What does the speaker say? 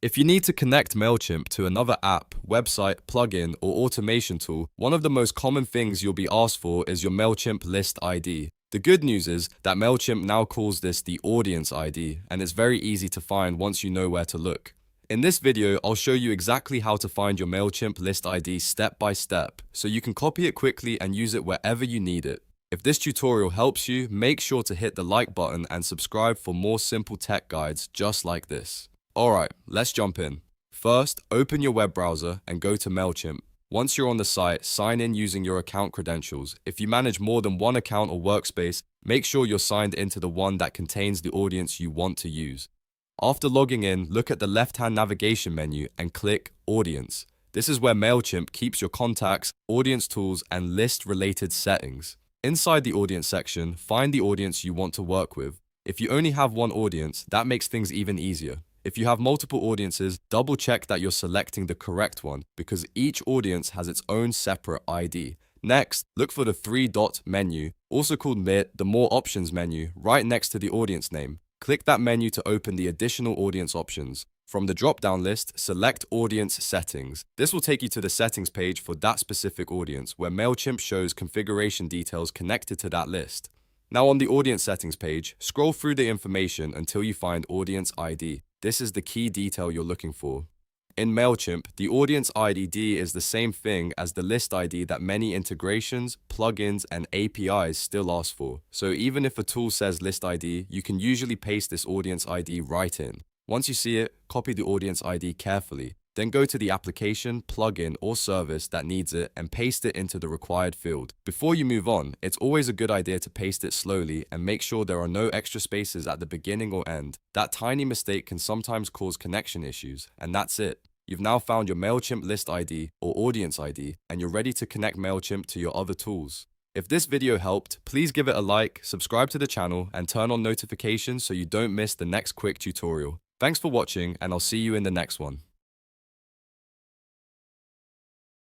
If you need to connect Mailchimp to another app, website, plugin, or automation tool, one of the most common things you'll be asked for is your Mailchimp List ID. The good news is that Mailchimp now calls this the Audience ID, and it's very easy to find once you know where to look. In this video, I'll show you exactly how to find your Mailchimp List ID step by step, so you can copy it quickly and use it wherever you need it. If this tutorial helps you, make sure to hit the like button and subscribe for more simple tech guides just like this. Alright, let's jump in. First, open your web browser and go to Mailchimp. Once you're on the site, sign in using your account credentials. If you manage more than one account or workspace, make sure you're signed into the one that contains the audience you want to use. After logging in, look at the left-hand navigation menu and click Audience. This is where Mailchimp keeps your contacts, audience tools, and list-related settings. Inside the audience section, find the audience you want to work with. If you only have one audience, that makes things even easier. If you have multiple audiences, double check that you're selecting the correct one because each audience has its own separate ID. Next, look for the three-dot menu, also called the More Options menu, right next to the audience name. Click that menu to open the additional audience options. From the drop-down list, select Audience Settings. This will take you to the settings page for that specific audience, where Mailchimp shows configuration details connected to that list. Now on the audience settings page, scroll through the information until you find Audience ID. This is the key detail you're looking for. In Mailchimp, the Audience ID is the same thing as the list ID that many integrations, plugins, and APIs still ask for. So even if a tool says list ID, you can usually paste this Audience ID right in. Once you see it, copy the Audience ID carefully. Then go to the application, plugin, or service that needs it and paste it into the required field. Before you move on, it's always a good idea to paste it slowly and make sure there are no extra spaces at the beginning or end. That tiny mistake can sometimes cause connection issues, and that's it. You've now found your Mailchimp List ID or Audience ID, and you're ready to connect Mailchimp to your other tools. If this video helped, please give it a like, subscribe to the channel, and turn on notifications so you don't miss the next quick tutorial. Thanks for watching, and I'll see you in the next one.